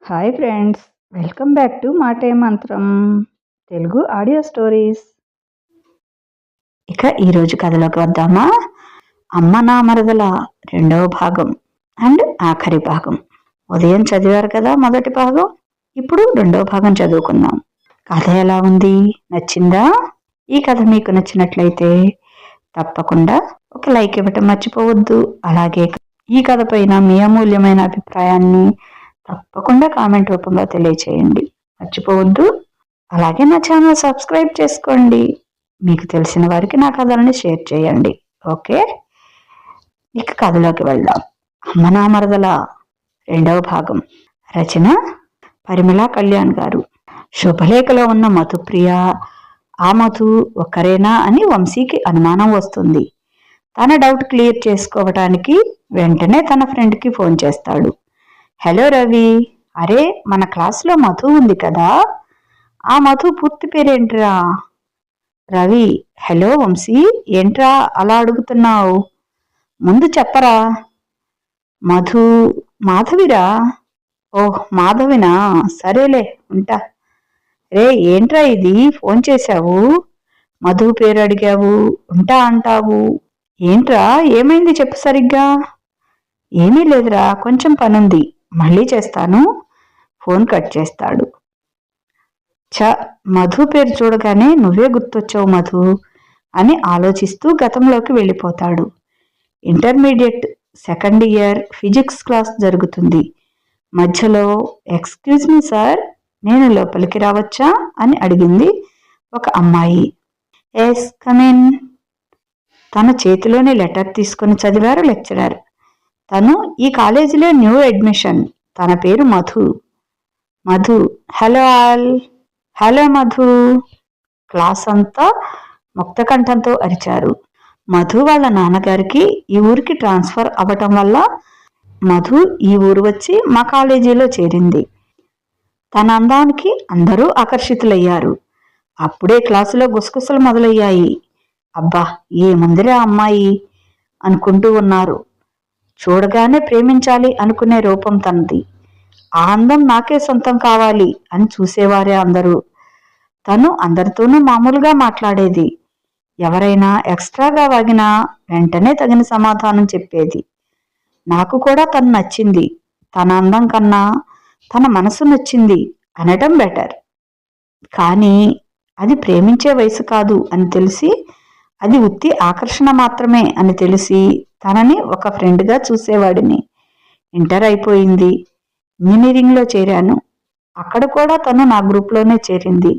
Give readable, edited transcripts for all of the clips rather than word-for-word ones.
Hi friends, welcome back to మాటే మంత్రం Telugu audio stories. ఇక ఈరోజు కథలోకి వద్దామా? అమ్మ నా మరదల రెండవ భాగం అండ్ ఆఖరి భాగం. ఉదయం చదివారు కదా మొదటి భాగం, ఇప్పుడు రెండవ భాగం చదువుకుందాం. కథ ఎలా ఉంది? నచ్చిందా? ఈ కథ మీకు నచ్చినట్లయితే తప్పకుండా ఒక లైక్ ఇవ్వటం మర్చిపోవద్దు. అలాగే ఈ కథ పైన మీ అమూల్యమైన అభిప్రాయాన్ని తప్పకుండా కామెంట్ రూపంలో తెలియచేయండి, మర్చిపోవద్దు. అలాగే నా ఛానల్ సబ్స్క్రైబ్ చేసుకోండి. మీకు తెలిసిన వారికి నా కథలను షేర్ చేయండి. ఓకే, ఇక కథలోకి వెళ్దాం. అమ్మ నా మరదల రెండవ భాగం. రచన పరిమళ కళ్యాణ్ గారు. శుభలేఖలో ఉన్న మధుప్రియ, ఆ మధు ఒక్కరేనా అని వంశీకి అనుమానం వస్తుంది. తన డౌట్ క్లియర్ చేసుకోవటానికి వెంటనే తన ఫ్రెండ్కి ఫోన్ చేస్తాడు. హలో రవి, అరే మన క్లాస్లో మధు ఉంది కదా, ఆ మధు పూర్తి పేరేంట్రా? రవి: హలో వంశీ, ఏంట్రా అలా అడుగుతున్నావు? ముందు చెప్పరా. మధు మాధవిరా. ఓహ్ మాధవినా, సరేలే ఉంటా. రే ఏంట్రా ఇది, ఫోన్ చేశావు, మధు పేరు అడిగావు, ఉంటా అంటావు ఏంట్రా? ఏమైంది చెప్పు సరిగ్గా. ఏమీ లేదురా, కొంచెం పనుంది, మళ్ళీ చేస్తాను. ఫోన్ కట్ చేస్తాడు. మధు పేరు చూడగానే నువ్వే గుర్తొచ్చావు మధు అని ఆలోచిస్తూ గతంలోకి వెళ్ళిపోతాడు. Intermediate second year physics class జరుగుతుంది. మధ్యలో ఎక్స్క్యూజ్ మీ సార్, నేను లోపలికి రావచ్చా అని అడిగింది ఒక అమ్మాయి. Yes come in. తన చేతిలోని లెటర్ తీసుకుని చదివారు లెక్చరర్. తను ఈ కాలేజీలో న్యూ అడ్మిషన్. తన పేరు Madhu. Madhu: hello all. Hello Madhu. Class అంతా ముక్తకంఠంతో అరిచారు. మధు వాళ్ళ నాన్నగారికి ఈ ఊరికి ట్రాన్స్ఫర్ అవ్వటం వల్ల మధు ఈ ఊరు వచ్చి మా కాలేజీలో చేరింది. తన అందానికి అందరూ ఆకర్షితులయ్యారు. అప్పుడే క్లాసులో గుసగుసలు మొదలయ్యాయి. అబ్బా ఏముందిరా అమ్మాయి అనుకుంటూ ఉన్నారు. చూడగానే ప్రేమించాలి అనుకునే రూపం తనది. ఆ అందం నాకే సొంతం కావాలి అని చూసేవారే అందరూ. తను అందరితోనూ మామూలుగా మాట్లాడేది. ఎవరైనా ఎక్స్ట్రాగా వాగినా వెంటనే తగిన సమాధానం చెప్పేది. నాకు కూడా తను నచ్చింది, తన అందం కన్నా తన మనసు నచ్చింది అనటం బెటర్. కానీ అది ప్రేమించే వయసు కాదు అని తెలిసి, అది ఉత్తి ఆకర్షణ మాత్రమే అని తెలిసి తనని ఒక ఫ్రెండ్గా చూసేవాడిని. ఇంటర్ అయిపోయింది, ఇంజనీరింగ్లో చేరాను. అక్కడ కూడా తను నా గ్రూప్లోనే చేరింది.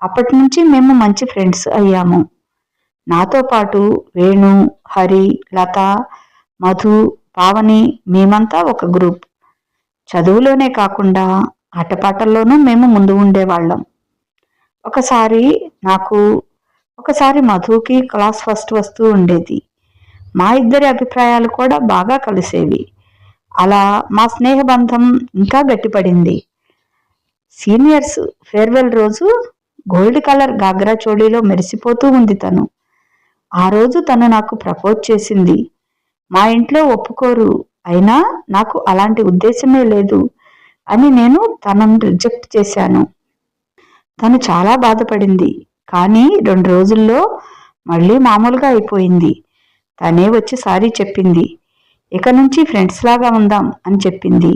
అప్పటి నుంచి మేము మంచి ఫ్రెండ్స్ అయ్యాము. నాతో పాటు వేణు, హరి, లత, మధు, పావని, మేమంతా ఒక గ్రూప్. చదువులోనే కాకుండా ఆటపాటల్లోనూ మేము ముందు ఉండేవాళ్ళం. ఒకసారి మధుకి క్లాస్ ఫస్ట్ వస్తూ ఉండేది. మా ఇద్దరి అభిప్రాయాలు కూడా బాగా కలిసేవి. అలా మా స్నేహబంధం ఇంకా గట్టిపడింది. సీనియర్స్ ఫేర్వెల్ రోజు గోల్డ్ కలర్ గాగ్రా చోళీలో మెరిసిపోతూ ఉంది తను. ఆ రోజు తను నాకు ప్రపోజ్ చేసింది. మా ఇంట్లో ఒప్పుకోరు, అయినా నాకు అలాంటి ఉద్దేశమే లేదు అని నేను తనను రిజెక్ట్ చేశాను. తను చాలా బాధపడింది. కానీ 2 రోజుల్లో మళ్ళీ మామూలుగా అయిపోయింది. తనే వచ్చి సారీ చెప్పింది. ఇక నుంచి ఫ్రెండ్స్ లాగా ఉందాం అని చెప్పింది.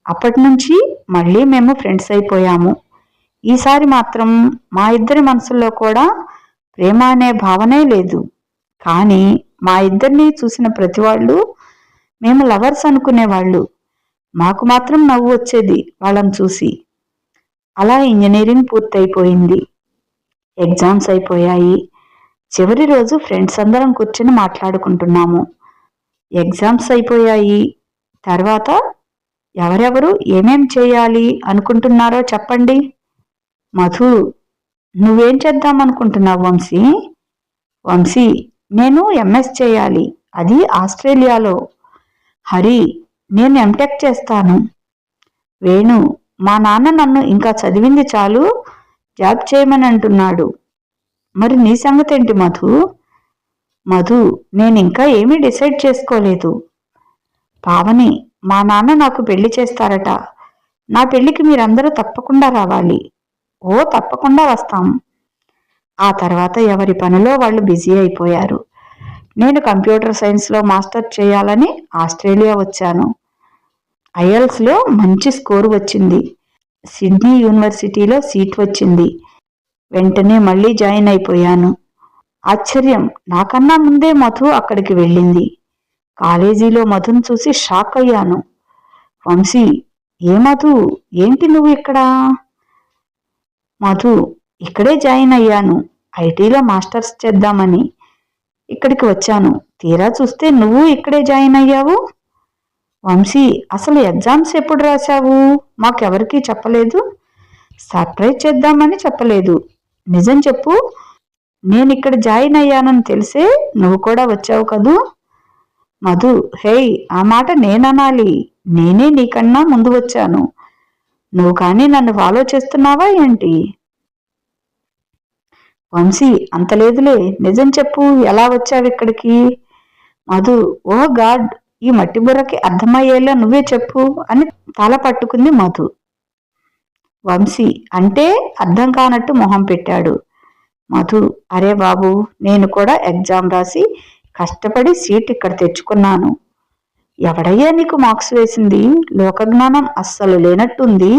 అప్పటి నుంచి మళ్ళీ మేము ఫ్రెండ్స్ అయిపోయాము. ఈసారి మాత్రం మా ఇద్దరి మనసుల్లో కూడా ప్రేమ అనే భావనే లేదు. కానీ మా ఇద్దరిని చూసిన ప్రతి వాళ్ళు మేము లవర్స్ అనుకునేవాళ్ళు. మాకు మాత్రం నవ్వు వచ్చేది వాళ్ళని చూసి. అలా ఇంజనీరింగ్ పూర్తయిపోయింది. ఎగ్జామ్స్ అయిపోయాయి. చివరి రోజు ఫ్రెండ్స్ అందరం కూర్చొని మాట్లాడుకుంటున్నాము. ఎగ్జామ్స్ అయిపోయాయి, తర్వాత ఎవరెవరు ఏమేం చేయాలి అనుకుంటున్నారో చెప్పండి. మధు: నువ్వేం చేద్దాం అనుకుంటున్నావు వంశీ? వంశీ: నేను ఎంఎస్ చేయాలి, అది ఆస్ట్రేలియాలో. హరి: నేను ఎంటెక్ చేస్తాను. వేణు: మా నాన్న నన్ను ఇంకా చదివింది చాలు, జాబ్ చేయమని అంటున్నాడు. మరి నీ సంగతి ఏంటి మధు? మధు: నేనింకా ఏమీ డిసైడ్ చేసుకోలేదు. పావని: మా నాన్న నాకు పెళ్లి చేస్తారట, నా పెళ్లికి మీరందరూ తప్పకుండా రావాలి. ఓ తప్పకుండా వస్తాం. ఆ తర్వాత ఎవరి పనిలో వాళ్ళు బిజీ అయిపోయారు. నేను కంప్యూటర్ సైన్స్లో మాస్టర్ చేయాలని ఆస్ట్రేలియా వచ్చాను. ఐఎల్స్లో మంచి స్కోర్ వచ్చింది. సిడ్నీ యూనివర్సిటీలో సీట్ వచ్చింది. వెంటనే మళ్ళీ జాయిన్ అయిపోయాను. ఆశ్చర్యం, నాకన్నా ముందే మధు అక్కడికి వెళ్ళింది. కాలేజీలో మధును చూసి షాక్ అయ్యాను. వంశీ, ఏ మధు, ఏంటి నువ్వు ఇక్కడ? మధు, ఇక్కడే జాయిన్ అయ్యాను. ఐటీలో మాస్టర్స్ చేద్దామని ఇక్కడికి వచ్చాను. తీరా చూస్తే నువ్వు ఇక్కడే జాయిన్ అయ్యావు. వంశీ, అసలు ఎగ్జామ్స్ ఎప్పుడు రాశావు? మాకెవరికీ చెప్పలేదు. సర్ప్రైజ్ చేద్దామని చెప్పలేదు. నిజం చెప్పు, నేను ఇక్కడ జాయిన్ అయ్యానని తెలిసే నువ్వు కూడా వచ్చావు కదూ? మధు, హేయ్, ఆ మాట నేననాలి. నేనే నీకన్నా ముందు వచ్చాను. నువ్వు కానీ నన్ను ఫాలో చేస్తున్నావా ఏంటి? వంశీ, అంత లేదులే, నిజం చెప్పు, ఎలా వచ్చావు ఇక్కడికి? మధు, ఓ గాడ్, ఈ మట్టి బుర్రకి అర్థమయ్యేలా నువ్వే చెప్పు అని తల పట్టుకుంది మధు. వంశీ అంటే అర్థం కానట్టు మొహం పెట్టాడు. మధు, అరే బాబు, నేను కూడా ఎగ్జామ్ రాసి కష్టపడి సీట్ ఇక్కడ తెచ్చుకున్నాను. ఎవడయ్యా నీకు మార్క్స్ వేసింది? లోకజ్ఞానం అస్సలు లేనట్టుంది.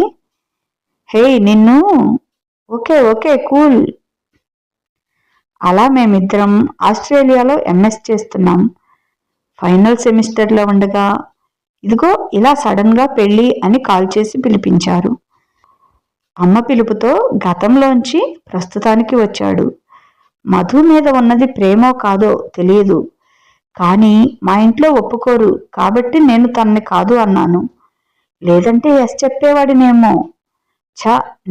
హే నిన్ను. Okay okay, cool. అలా మేమిద్దరం ఆస్ట్రేలియాలో ఎంఎస్ చేస్తున్నాం. ఫైనల్ సెమిస్టర్లో ఉండగా ఇదిగో ఇలా సడన్గా పెళ్ళి అని కాల్ చేసి పిలిపించారు. అమ్మ పిలుపుతో గతంలోంచి ప్రస్తుతానికి వచ్చాడు. మధు మీద ఉన్నది ప్రేమో కాదో తెలియదు, కానీ మా ఇంట్లో ఒప్పుకోరు కాబట్టి నేను తనని కాదు అన్నాను. లేదంటే ఎస్ చెప్పేవాడినేమో.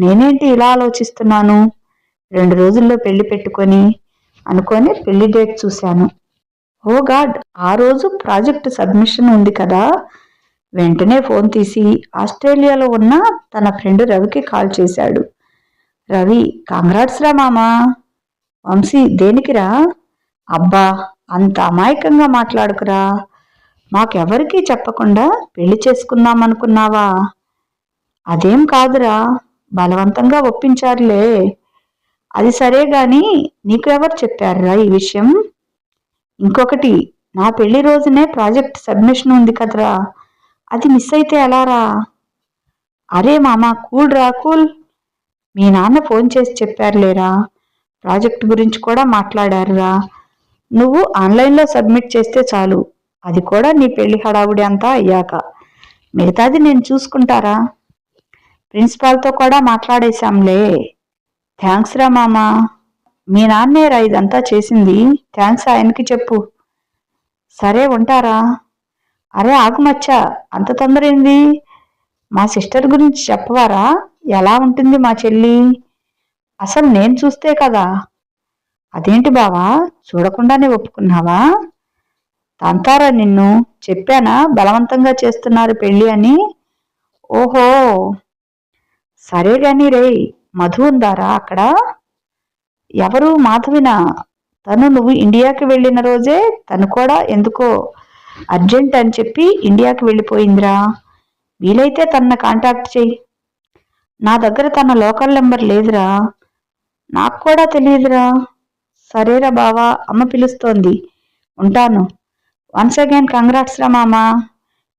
నేనేంటి ఇలా ఆలోచిస్తున్నాను? 2 రోజుల్లో పెళ్లి పెట్టుకొని అనుకొని పెళ్లి డేట్ చూశాను. ఓ గాడ్, ఆ రోజు ప్రాజెక్ట్ సబ్మిషన్ ఉంది కదా. వెంటనే ఫోన్ తీసి ఆస్ట్రేలియాలో ఉన్న తన ఫ్రెండ్ రవికి కాల్ చేశాడు. రవి, కాంగ్రాట్స్ రా మామా. వంశీ, దేనికిరా? అబ్బా, అంత అమాయకంగా మాట్లాడుకురా. మాకెవరికీ చెప్పకుండా పెళ్లి చేసుకుందాం అనుకున్నావా? అదేం కాదురా, బలవంతంగా ఒప్పించారులే. అది సరే గాని నీకు ఎవరు చెప్పారురా ఈ విషయం? ఇంకొకటి, నా పెళ్లి రోజునే ప్రాజెక్ట్ సబ్మిషన్ ఉంది కదరా, అది మిస్ అయితే ఎలారా? అరే మామా, కూల్ రా, కూల్. మీ నాన్న ఫోన్ చేసి చెప్పారులేరా. ప్రాజెక్ట్ గురించి కూడా మాట్లాడారురా. నువ్వు ఆన్లైన్లో సబ్మిట్ చేస్తే చాలు, అది కూడా నీ పెళ్లి హడావుడి అంతా అయ్యాక. మిగతాది నేను చూసుకుంటారా. ప్రిన్సిపాల్తో కూడా మాట్లాడేశాంలే. థ్యాంక్స్ రా మామా. మీ నాన్నేరా ఇదంతా చేసింది. థ్యాంక్స్ ఆయనకి చెప్పు. సరే, ఉంటారా. అరే ఆగుమచ్చా, అంత తొందర ఏంది? మా సిస్టర్ గురించి చెప్పవారా? ఎలా ఉంటుంది మా చెల్లి? అసలు నేను చూస్తే కదా. అదేంటి బావా, చూడకుండానే ఒప్పుకున్నావా? తంతారా నిన్ను. చెప్పానా బలవంతంగా చేస్తున్నారు పెళ్ళి అని? ఓహో, సరే గాని రే, మధు ఉందారా అక్కడ? ఎవరు? మాధవినా? తను నువ్వు ఇండియాకి వెళ్ళిన రోజే తను కూడా ఎందుకో అర్జెంట్ అని చెప్పి ఇండియాకి వెళ్ళిపోయిందిరా. వీలైతే తన కాంటాక్ట్ చెయ్యి. నా దగ్గర తన లోకల్ నెంబర్ లేదురా. నాకు కూడా తెలియదురా. సరేరా బావా, అమ్మ పిలుస్తోంది, ఉంటాను. వన్స్ అగైన్ కంగ్రాట్స్ రా మామా.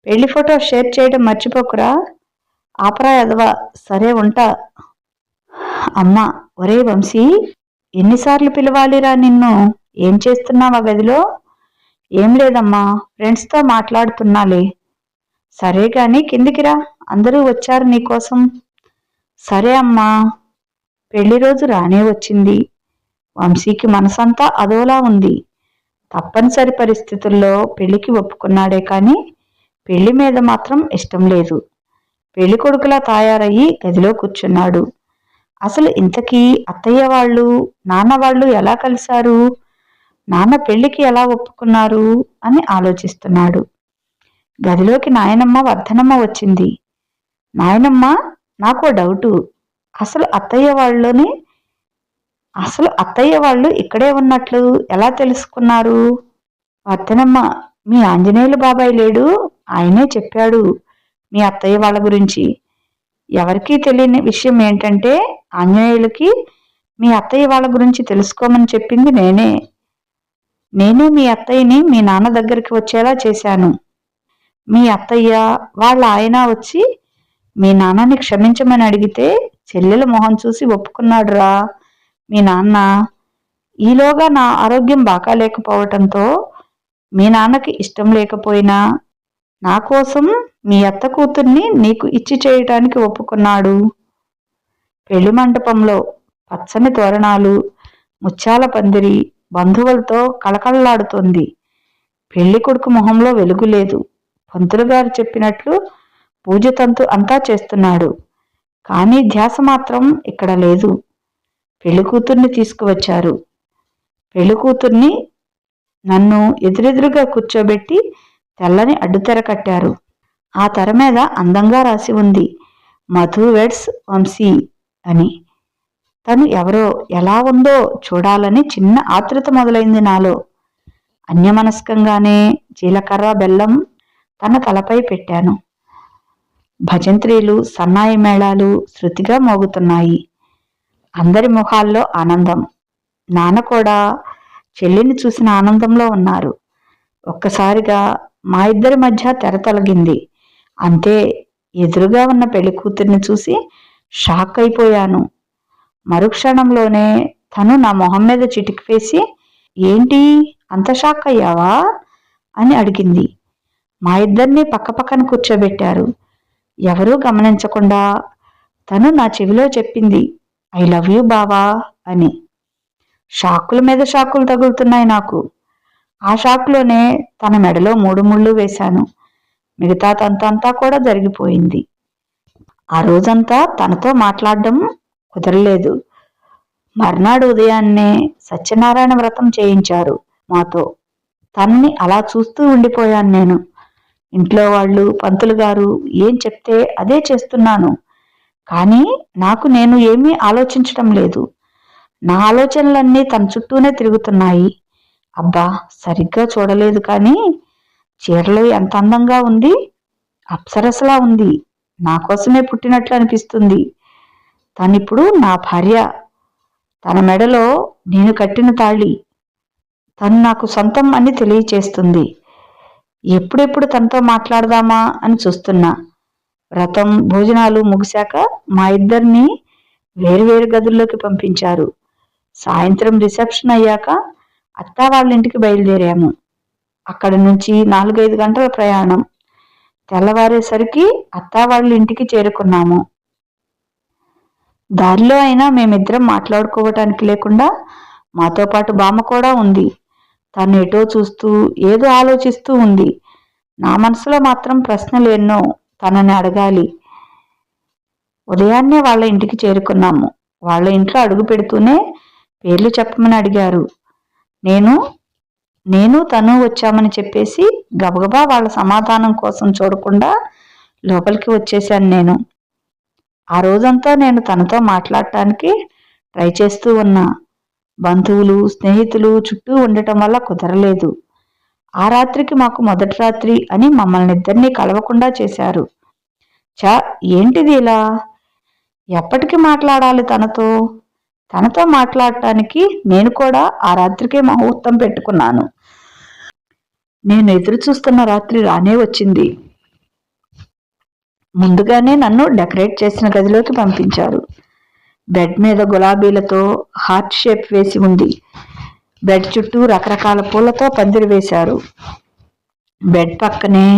పెళ్లి ఫోటో షేర్ చేయడం మర్చిపోకురా. ఆపరా ఎదవా. సరే, ఉంటా. అమ్మ, ఒరే వంశీ, ఎన్నిసార్లు పిలవాలిరా నిన్ను? ఏం చేస్తున్నావా గదిలో? ఏం లేదమ్మా, ఫ్రెండ్స్తో మాట్లాడుతున్నాలే. సరే గాని కిందికి రా, అందరూ వచ్చారు నీకోసం. సరే అమ్మా. పెళ్లి రోజు రానే వచ్చింది. వంశీకి మనసంతా అదోలా ఉంది. తప్పనిసరి పరిస్థితుల్లో పెళ్లికి ఒప్పుకున్నాడే కానీ పెళ్లి మీద మాత్రం ఇష్టం లేదు. పెళ్లి కొడుకులా తయారయ్యి గదిలో కూర్చున్నాడు. అసలు ఇంతకీ అత్తయ్య వాళ్ళు, నాన్న వాళ్ళు ఎలా కలిశారు? నాన్న పెళ్లికి ఎలా ఒప్పుకున్నారు అని ఆలోచిస్తున్నాడు. గదిలోకి నాయనమ్మ వర్ధనమ్మ వచ్చింది. నాయనమ్మ, నాకు డౌటు. అసలు అత్తయ్య వాళ్ళు ఇక్కడే ఉన్నట్లు ఎలా తెలుసుకున్నారు? వర్ధనమ్మ, మీ ఆంజనేయులు బాబాయ్ లేడు, ఆయనే చెప్పాడు మీ అత్తయ్య వాళ్ళ గురించి. ఎవరికీ తెలియని విషయం ఏంటంటే ఆంజనేయులకి మీ అత్తయ్య వాళ్ళ గురించి తెలుసుకోమని చెప్పింది నేనే. నేనే మీ అత్తయ్యని మీ నాన్న దగ్గరికి వచ్చేలా చేశాను. మీ అత్తయ్య వాళ్ళ ఆయన వచ్చి మీ నాన్నని క్షమించమని అడిగితే చెల్లెల మొహం చూసి ఒప్పుకున్నాడురా మీ నాన్న. ఈలోగా నా ఆరోగ్యం బాగాలేకపోవటంతో మీ నాన్నకి ఇష్టం లేకపోయినా నా కోసం మీ అత్త కూతుర్ని నీకు ఇచ్చి చేయటానికి ఒప్పుకున్నాడు. పెళ్లి మంటపంలో పచ్చని తోరణాలు, ముత్యాల పందిరి బంధువులతో కళకళలాడుతోంది. పెళ్లి కొడుకు మొహంలో వెలుగు లేదు. పంతులు గారు చెప్పినట్లు పూజతంతు అంతా చేస్తున్నాడు. కానీ ధ్యాస మాత్రం ఇక్కడ లేదు. పెళ్లి కూతుర్ని తీసుకువచ్చారు. పెళ్లి కూతుర్ని నన్ను ఎదురెదురుగా కూర్చోబెట్టి తెల్లని అడ్డుతెర కట్టారు. ఆ తెర మీద అందంగా రాసి ఉంది మధు వెడ్స్ వంశీ అని. తను ఎవరో ఎలా ఉందో చూడాలని చిన్న ఆతృత మొదలైంది నాలో. అన్యమనస్కంగానే జీలకర్ర బెల్లం తన తలపై పెట్టాను. భజంత్రీలు సన్నాయి మేళాలు శృతిగా మోగుతున్నాయి. అందరి ముఖాల్లో ఆనందం. నాన్న కూడా చెల్లిని చూసిన ఆనందంలో ఉన్నారు. ఒక్కసారిగా మా ఇద్దరి మధ్య తెర తొలగింది. అంతే, ఎదురుగా ఉన్న పెళ్లి కూతుర్ని చూసి షాక్ అయిపోయాను. మరుక్షణంలోనే తను నా మొహం మీద చిటికి వేసి, ఏంటి అంత షాక్ అయ్యావా అని అడిగింది. మా ఇద్దరిని పక్కపక్కన కూర్చోబెట్టారు. ఎవరూ గమనించకుండా తను నా చెవిలో చెప్పింది, ఐ లవ్ యూ బావా అని. షాకుల మీద షాకులు తగులుతున్నాయి నాకు. ఆ షాక్లోనే తన మెడలో 3 ముళ్ళు వేశాను. మిగతా తంతంతా కూడా జరిగిపోయింది. ఆ రోజంతా తనతో మాట్లాడడం కుదరలేదు. మర్నాడు ఉదయాన్నే సత్యనారాయణ వ్రతం చేయించారు మాతో. తనని అలా చూస్తూ ఉండిపోయాను నేను. ఇంట్లో వాళ్ళు, పంతులు గారు ఏం చెప్తే అదే చేస్తున్నాను. కానీ నాకు నేను ఏమీ ఆలోచించటం లేదు. నా ఆలోచనలన్నీ తన చుట్టూనే తిరుగుతున్నాయి. అబ్బా, సరిగ్గా చూడలేదు కానీ చీరలో ఎంత అందంగా ఉంది. అప్సరసలా ఉంది. నా కోసమే పుట్టినట్లు అనిపిస్తుంది. తనిప్పుడు నా భార్య. తన మెడలో నేను కట్టిన తాళి. తను నాకు సొంతం అని తెలియచేస్తుంది. ఎప్పుడెప్పుడు తనతో మాట్లాడదామా అని చూస్తున్నా. వ్రతం భోజనాలు ముగిశాక మా ఇద్దరిని వేరువేరు గదుల్లోకి పంపించారు. సాయంత్రం రిసెప్షన్ అయ్యాక అత్తా వాళ్ళ ఇంటికి బయలుదేరాము. అక్కడి నుంచి 4-5 గంటల ప్రయాణం. తెల్లవారేసరికి అత్తా వాళ్ళ ఇంటికి చేరుకున్నాము. దారిలో అయినా మేమిద్దరం మాట్లాడుకోవటానికి లేకుండా మాతో పాటు బామ్మ కూడా ఉంది. తను ఎటో చూస్తూ ఏదో ఆలోచిస్తూ ఉంది. నా మనసులో మాత్రం ప్రశ్నలు ఎన్నో తనని అడగాలి. ఉదయాన్నే వాళ్ళ ఇంటికి చేరుకున్నాము. వాళ్ళ ఇంట్లో అడుగు పెడుతూనే పేర్లు చెప్పమని అడిగారు. నేను తను వచ్చామని చెప్పేసి గబగబా వాళ్ళ సమాధానం కోసం చూడకుండా లోపలికి వచ్చేశాను నేను. ఆ రోజంతా నేను తనతో మాట్లాడటానికి ట్రై చేస్తూ ఉన్నా. బంధువులు, స్నేహితులు చుట్టూ ఉండటం వల్ల కుదరలేదు. ఆ రాత్రికి మాకు మొదటి రాత్రి అని మమ్మల్ని ఇద్దరినీ కలవకుండా చేశారు. ఏంటిది ఇలా? ఎప్పటికి మాట్లాడాలి తనతో మాట్లాడటానికి నేను కూడా ఆ రాత్రికే ముహూర్తం పెట్టుకున్నాను. నేను ఎదురు చూస్తున్న రాత్రి రానే వచ్చింది. ముందుగానే నన్ను డెకరేట్ చేసిన గదిలోకి పంపించారు. బెడ్ మీద గులాబీలతో హార్ట్ షేప్ వేసి ఉంది. బెడ్ చుట్టూ రకరకాల పూలతో పందిరి వేశారు. బెడ్ పక్కనే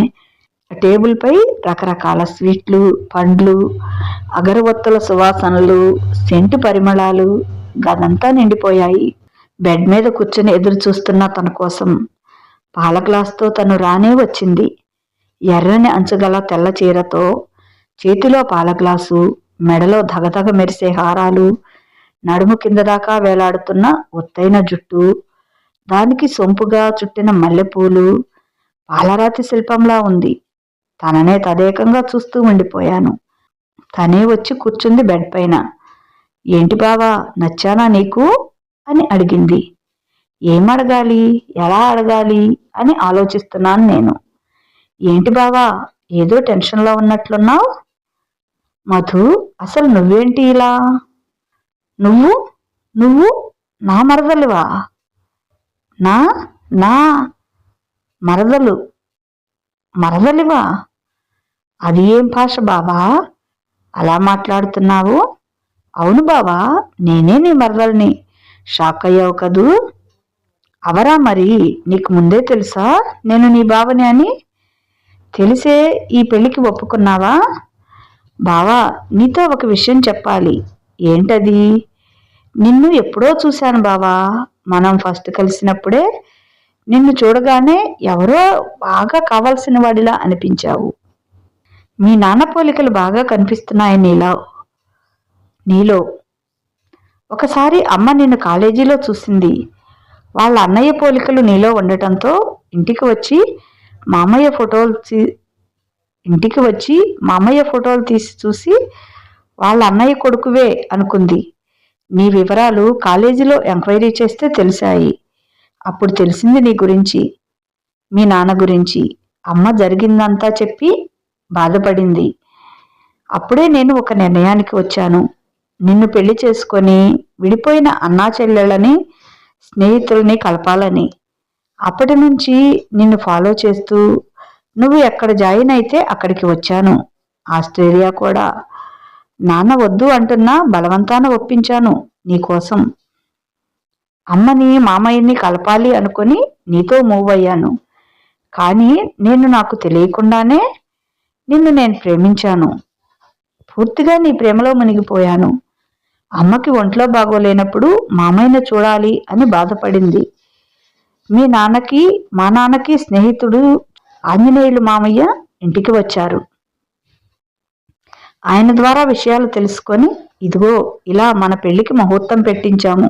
టేబుల్ పై రకరకాల స్వీట్లు, పండ్లు, అగరవత్తుల సువాసనలు, సెంటు పరిమళాలు గదంతా నిండిపోయాయి. బెడ్ మీద కూర్చుని ఎదురు చూస్తున్న తన కోసం పాల గ్లాస్తో తను రానే వచ్చింది. ఎర్రని అంచుగల తెల్ల చీరతో, చేతిలో పాల గ్లాసు, మెడలో ధగధగ మెరిసే హారాలు, నడుము కింద దాకా వేలాడుతున్న ఒత్తైన జుట్టు, దానికి సొంపుగా చుట్టిన మల్లెపూలు పాలరాతి శిల్పంలా ఉంది. తననే తదేకంగా చూస్తూ ఉండిపోయాను. తనే వచ్చి కూర్చుంది బెడ్ పైన. ఏంటి బావా, నచ్చానా నీకు అని అడిగింది. ఏం అడగాలి, ఎలా అడగాలి అని ఆలోచిస్తున్నాను నేను. ఏంటి బావా, ఏదో టెన్షన్లో ఉన్నట్లున్నావు? మధు, అసలు నువ్వేంటి ఇలా? నువ్వు నువ్వు నా మరదలివా? నా నా మరదలు మరదలివా? అది ఏం భాష బావా, అలా మాట్లాడుతున్నావు? అవును బావా, నేనే నీ మరదల్ని. షాక్ అయ్యావు కదూ? అవరా మరి, నీకు ముందే తెలుసా నేను నీ బావని అని? తెలిసే ఈ పెళ్లికి ఒప్పుకున్నావా? బావా, నీతో ఒక విషయం చెప్పాలి. ఏంటది? నిన్ను ఎప్పుడో చూశాను బావా. మనం ఫస్ట్ కలిసినప్పుడే నిన్ను చూడగానే ఎవరో బాగా కావాల్సిన వాడిలా అనిపించావు. మీ నాన్న పోలికలు బాగా కనిపిస్తున్నాయి నీలో. ఒకసారి అమ్మ నిన్ను కాలేజీలో చూసింది. వాళ్ళ అన్నయ్య పోలికలు నీలో ఉండటంతో ఇంటికి వచ్చి మామయ్య ఫోటోలు తీసి చూసి వాళ్ళ అన్నయ్య కొడుకువే అనుకుంది. నీ వివరాలు కాలేజీలో ఎంక్వైరీ చేస్తే తెలిసాయి. అప్పుడు తెలిసింది నీ గురించి, మీ నాన్న గురించి. అమ్మ జరిగిందంతా చెప్పి బాధపడింది. అప్పుడే నేను ఒక నిర్ణయానికి వచ్చాను. నిన్ను పెళ్లి చేసుకొని విడిపోయిన అన్నా చెల్లెళ్ళని, స్నేహితుల్ని కలపాలని. అప్పటి నుంచి నిన్ను ఫాలో చేస్తూ నువ్వు ఎక్కడ జాయిన్ అయితే అక్కడికి వచ్చాను. ఆస్ట్రేలియా కూడా. నాన్న వద్దు అంటున్నా బలవంతాన ఒప్పించాను నీకోసం. అమ్మని మామయ్యని కలపాలి అనుకొని నీతో మూవ్ అయ్యాను. కానీ నాకు తెలియకుండానే నిన్ను నేను ప్రేమించాను. పూర్తిగా నీ ప్రేమలో మునిగిపోయాను. అమ్మకి ఒంట్లో బాగోలేనప్పుడు మామయ్యను చూడాలి అని బాధపడింది. మా నాన్నకి స్నేహితుడు ఆంజనేయులు మామయ్య ఇంటికి వచ్చారు. ఆయన ద్వారా విషయాలు తెలుసుకొని ఇదిగో ఇలా మన పెళ్లికి ముహూర్తం పెట్టించాము.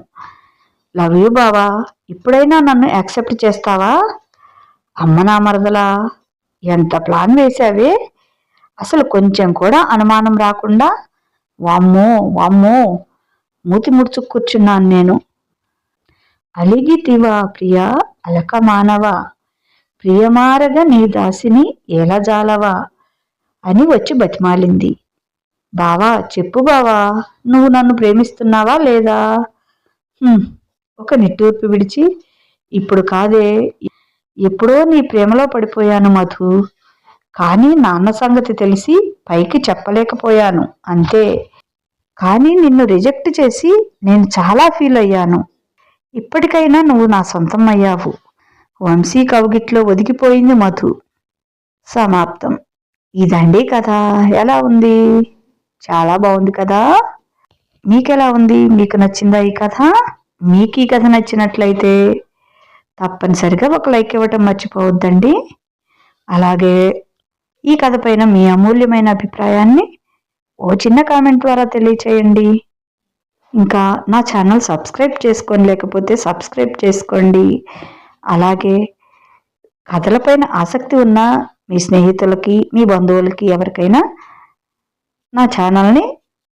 లవ్ యూ బావా, ఇప్పుడైనా నన్ను యాక్సెప్ట్ చేస్తావా? అమ్మ నా మరదలా, ఎంత ప్లాన్ వేశావే! అసలు కొంచెం కూడా అనుమానం రాకుండా వామ్మో వామ్మో మూతి ముడుచు కూర్చున్నాను నేను. అలిగితివా ప్రియా అలక మానవా, ప్రియమారగ నీ దాసిని ఏలజాలవా అని వచ్చి బతిమాలింది. బావా, చెప్పు బావా, నువ్వు నన్ను ప్రేమిస్తున్నావా లేదా? ఒక నిట్టూర్పు విడిచి, ఇప్పుడు కాదే, ఎప్పుడో నీ ప్రేమలో పడిపోయాను మధు. కానీ నాన్న సంగతి తెలిసి పైకి చెప్పలేకపోయాను అంతే. కానీ నిన్ను రిజెక్ట్ చేసి నేను చాలా ఫీల్ అయ్యాను. ఇప్పటికైనా నువ్వు నా సొంతం అయ్యావు. వంశీ కౌగిట్లో ఒదిగిపోయింది మధు. సమాప్తం. ఇదండి కథ. ఎలా ఉంది? చాలా బాగుంది కదా. మీకెలా ఉంది? మీకు నచ్చిందా ఈ కథ? మీకు ఈ కథ నచ్చినట్లయితే తప్పనిసరిగా ఒక లైక్ ఇవ్వటం మర్చిపోవద్దండి. అలాగే ఈ కథ పైన మీ అమూల్యమైన అభిప్రాయాన్ని ఓ చిన్న కామెంట్ ద్వారా తెలియచేయండి. ఇంకా నా ఛానల్ సబ్స్క్రైబ్ చేసుకొని లేకపోతే సబ్స్క్రైబ్ చేసుకోండి. అలాగే కథలపైన ఆసక్తి ఉన్న మీ స్నేహితులకి, మీ బంధువులకి, ఎవరికైనా నా ఛానల్ని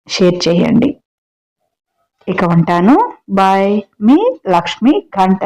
షేర్ చేయండి. ఇక ఉంటాను. బాయ్. మీ లక్ష్మి గంట.